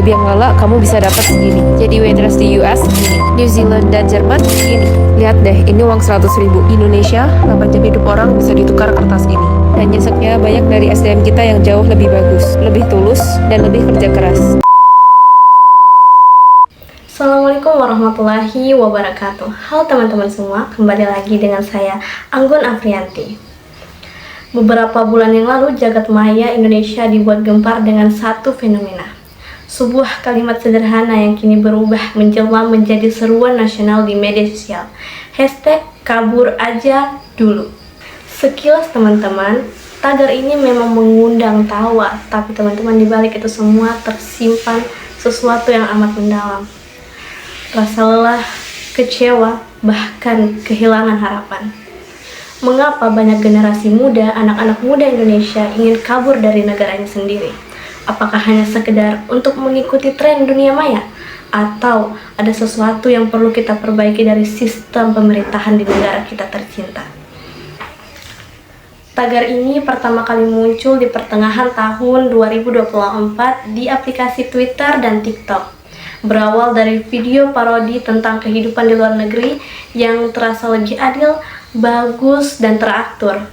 biang lala kamu bisa dapat segini. Jadi waitress di US segini, New Zealand dan Jerman segini. Lihat deh, ini uang 100.000. Indonesia, 8 jam hidup orang bisa ditukar kertas ini. Dan nyeseknya banyak dari SDM kita yang jauh lebih bagus, lebih tulus, dan lebih kerja keras. Assalamualaikum warahmatullahi wabarakatuh. Halo teman-teman semua, kembali lagi dengan saya Anggun Afrianti. Beberapa bulan yang lalu, jagat maya Indonesia dibuat gempar dengan satu fenomena. Sebuah kalimat sederhana yang kini berubah menjelma menjadi seruan nasional di media sosial. Hashtag kabur aja dulu. Sekilas teman-teman, tagar ini memang mengundang tawa, tapi teman-teman di balik itu semua tersimpan sesuatu yang amat mendalam. Rasa lelah, kecewa, bahkan kehilangan harapan. Mengapa banyak generasi muda, anak-anak muda Indonesia ingin kabur dari negaranya sendiri? Apakah hanya sekedar untuk mengikuti tren dunia maya? Atau ada sesuatu yang perlu kita perbaiki dari sistem pemerintahan di negara kita tercinta? Tagar ini pertama kali muncul di pertengahan tahun 2024 di aplikasi Twitter dan TikTok. Berawal dari video parodi tentang kehidupan di luar negeri yang terasa lebih adil, bagus, dan teratur.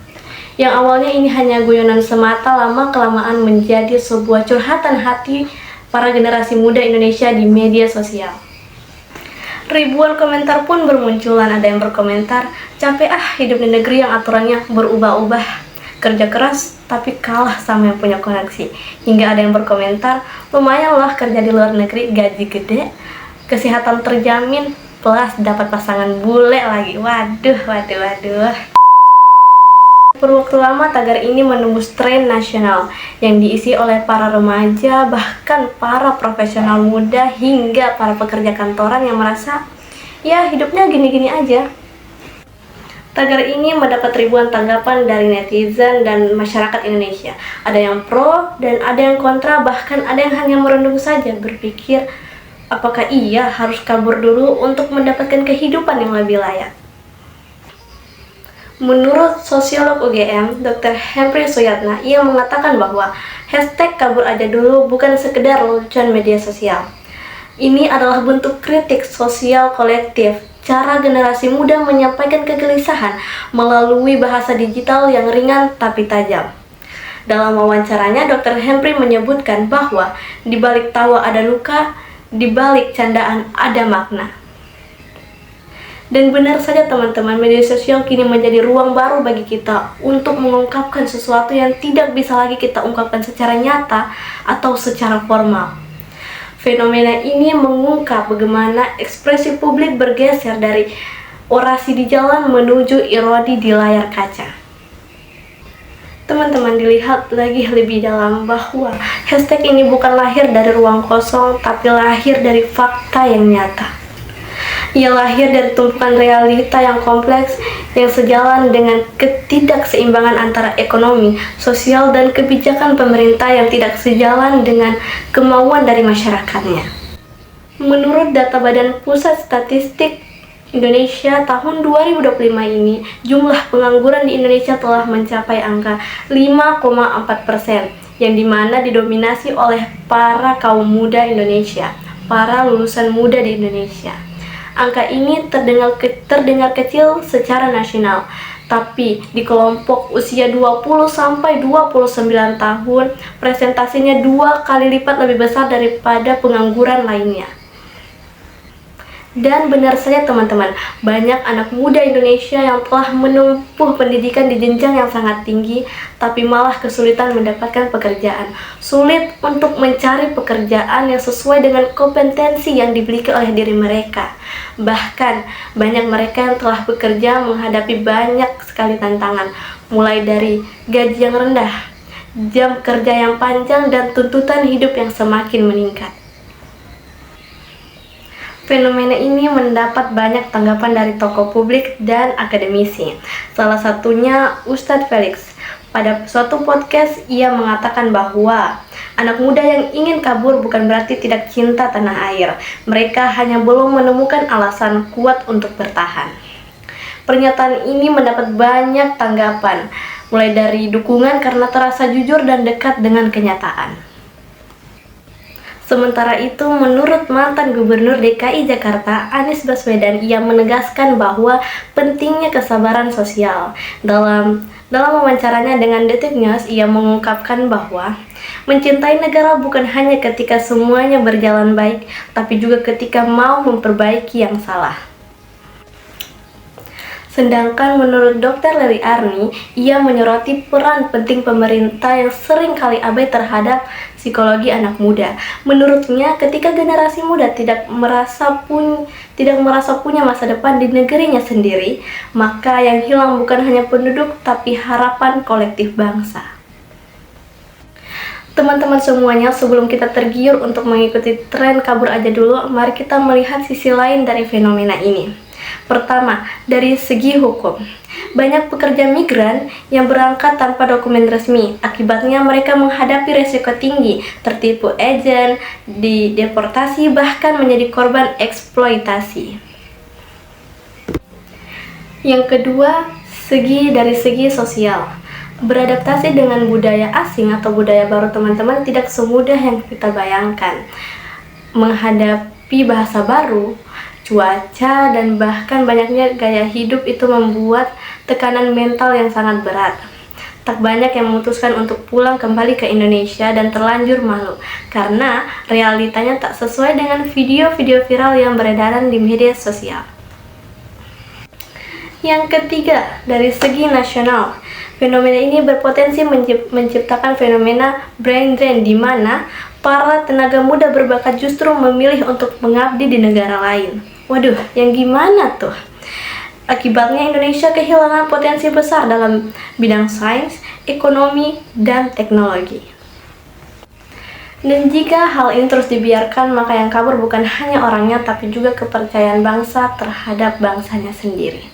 Yang awalnya ini hanya guyonan semata, lama-kelamaan menjadi sebuah curhatan hati para generasi muda Indonesia di media sosial. Ribuan komentar pun bermunculan, ada yang berkomentar, capek hidup di negeri yang aturannya berubah-ubah. Kerja keras tapi kalah sama yang punya koneksi. Hingga ada yang berkomentar, lumayan loh kerja di luar negeri, gaji gede, kesehatan terjamin, plus dapat pasangan bule lagi. Waduh. Berwaktu lama tagar ini menembus tren nasional yang diisi oleh para remaja, bahkan para profesional muda hingga para pekerja kantoran yang merasa ya hidupnya gini-gini aja. Tagar ini mendapat ribuan tanggapan dari netizen dan masyarakat Indonesia. Ada yang pro dan ada yang kontra, bahkan ada yang hanya merenung saja berpikir apakah ia harus kabur dulu untuk mendapatkan kehidupan yang lebih layak. Menurut sosiolog UGM, Dr. Henry Suyatna, ia mengatakan bahwa hashtag kabur aja dulu bukan sekedar lelucon media sosial. Ini adalah bentuk kritik sosial kolektif. Cara generasi muda menyampaikan kegelisahan melalui bahasa digital yang ringan tapi tajam. Dalam wawancaranya, Dr. Henry menyebutkan bahwa di balik tawa ada luka, di balik candaan ada makna. Dan benar saja teman-teman, media sosial kini menjadi ruang baru bagi kita untuk mengungkapkan sesuatu yang tidak bisa lagi kita ungkapkan secara nyata atau secara formal. Fenomena ini mengungkap bagaimana ekspresi publik bergeser dari orasi di jalan menuju ironi di layar kaca. Teman-teman, dilihat lagi lebih dalam bahwa hashtag ini bukan lahir dari ruang kosong, tapi lahir dari fakta yang nyata. Ia lahir dari tumpukan realita yang kompleks yang sejalan dengan ketidakseimbangan antara ekonomi, sosial, dan kebijakan pemerintah yang tidak sejalan dengan kemauan dari masyarakatnya. Menurut data Badan Pusat Statistik Indonesia tahun 2025 ini, jumlah pengangguran di Indonesia telah mencapai angka 5,4%, yang dimana didominasi oleh para kaum muda Indonesia, para lulusan muda di Indonesia. Angka ini terdengar kecil secara nasional, tapi di kelompok usia 20 sampai 29 tahun, presentasinya 2 kali lipat lebih besar daripada pengangguran lainnya. Dan benar saja teman-teman, banyak anak muda Indonesia yang telah menempuh pendidikan di jenjang yang sangat tinggi, tapi malah kesulitan mendapatkan pekerjaan. Sulit untuk mencari pekerjaan yang sesuai dengan kompetensi yang dimiliki oleh diri mereka. Bahkan, banyak mereka yang telah bekerja menghadapi banyak sekali tantangan, mulai dari gaji yang rendah, jam kerja yang panjang, dan tuntutan hidup yang semakin meningkat. Fenomena ini mendapat banyak tanggapan dari tokoh publik dan akademisi. Salah satunya Ustadz Felix. Pada suatu podcast, ia mengatakan bahwa anak muda yang ingin kabur bukan berarti tidak cinta tanah air. Mereka hanya belum menemukan alasan kuat untuk bertahan. Pernyataan ini mendapat banyak tanggapan, mulai dari dukungan karena terasa jujur dan dekat dengan kenyataan. Sementara itu, menurut mantan Gubernur DKI Jakarta, Anies Baswedan, ia menegaskan bahwa pentingnya kesabaran sosial. Dalam wawancaranya dengan Detik News, ia mengungkapkan bahwa mencintai negara bukan hanya ketika semuanya berjalan baik, tapi juga ketika mau memperbaiki yang salah. Sedangkan menurut Dr. Lery Arni, ia menyoroti peran penting pemerintah yang sering kali abai terhadap psikologi anak muda. Menurutnya, ketika generasi muda tidak merasa punya masa depan di negerinya sendiri, maka yang hilang bukan hanya penduduk, tapi harapan kolektif bangsa. Teman-teman semuanya, sebelum kita tergiur untuk mengikuti tren kabur aja dulu, mari kita melihat sisi lain dari fenomena ini. Pertama, dari segi hukum. Banyak pekerja migran yang berangkat tanpa dokumen resmi. Akibatnya mereka menghadapi resiko tinggi, tertipu agen, dideportasi, bahkan menjadi korban eksploitasi. Yang kedua, dari segi sosial. Beradaptasi dengan budaya asing atau budaya baru teman-teman tidak semudah yang kita bayangkan. Menghadapi bahasa baru, cuaca, dan bahkan banyaknya gaya hidup itu membuat tekanan mental yang sangat berat. Tak banyak yang memutuskan untuk pulang kembali ke Indonesia dan terlanjur malu karena realitanya tak sesuai dengan video-video viral yang beredaran di media sosial. Yang ketiga, dari segi nasional. Fenomena ini berpotensi menciptakan fenomena brain drain di mana para tenaga muda berbakat justru memilih untuk mengabdi di negara lain. Waduh, yang gimana tuh? Akibatnya Indonesia kehilangan potensi besar dalam bidang sains, ekonomi, dan teknologi. Dan jika hal ini terus dibiarkan, maka yang kabur bukan hanya orangnya, tapi juga kepercayaan bangsa terhadap bangsanya sendiri.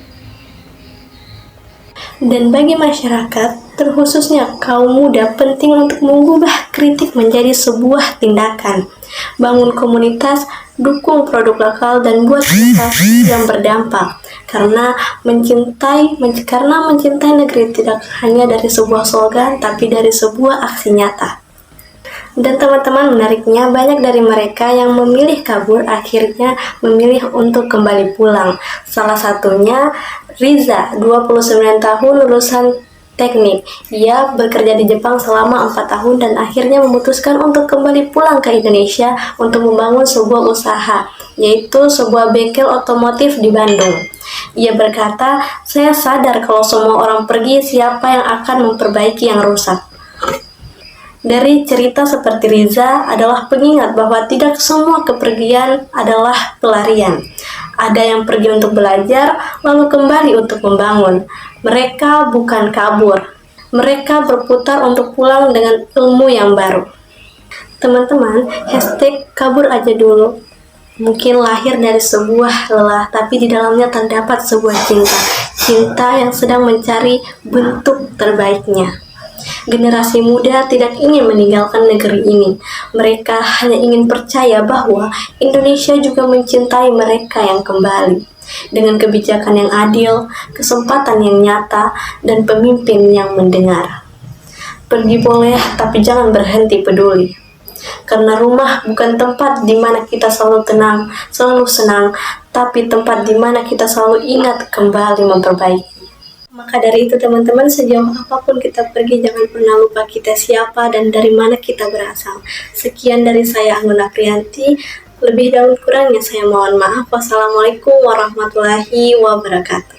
Dan bagi masyarakat, terkhususnya kaum muda, penting untuk mengubah kritik menjadi sebuah tindakan. Bangun komunitas, dukung produk lokal, dan buat investasi yang berdampak. Karena mencintai negeri tidak hanya dari sebuah slogan, tapi dari sebuah aksi nyata. Dan teman-teman, menariknya banyak dari mereka yang memilih kabur akhirnya memilih untuk kembali pulang. Salah satunya Riza, 29 tahun, lulusan teknik. Ia bekerja di Jepang selama 4 tahun dan akhirnya memutuskan untuk kembali pulang ke Indonesia untuk membangun sebuah usaha, yaitu sebuah bengkel otomotif di Bandung. Ia berkata, "Saya sadar kalau semua orang pergi, siapa yang akan memperbaiki yang rusak?" Dari cerita seperti Riza adalah pengingat bahwa tidak semua kepergian adalah pelarian. Ada yang pergi untuk belajar, lalu kembali untuk membangun. Mereka bukan kabur. Mereka berputar untuk pulang dengan ilmu yang baru. Teman-teman, hashtag kabur aja dulu mungkin lahir dari sebuah lelah, tapi di dalamnya terdapat sebuah cinta. Cinta yang sedang mencari bentuk terbaiknya. Generasi muda tidak ingin meninggalkan negeri ini. Mereka hanya ingin percaya bahwa Indonesia juga mencintai mereka yang kembali. Dengan kebijakan yang adil, kesempatan yang nyata, dan pemimpin yang mendengar. Pergi boleh, tapi jangan berhenti peduli. Karena rumah bukan tempat di mana kita selalu tenang, selalu senang, tapi tempat di mana kita selalu ingat kembali memperbaiki. Maka dari itu teman-teman, sejauh apapun kita pergi, jangan pernah lupa kita siapa dan dari mana kita berasal. Sekian dari saya, Anggun Aprianti. Lebih dan kurangnya saya mohon maaf. Wassalamualaikum warahmatullahi wabarakatuh.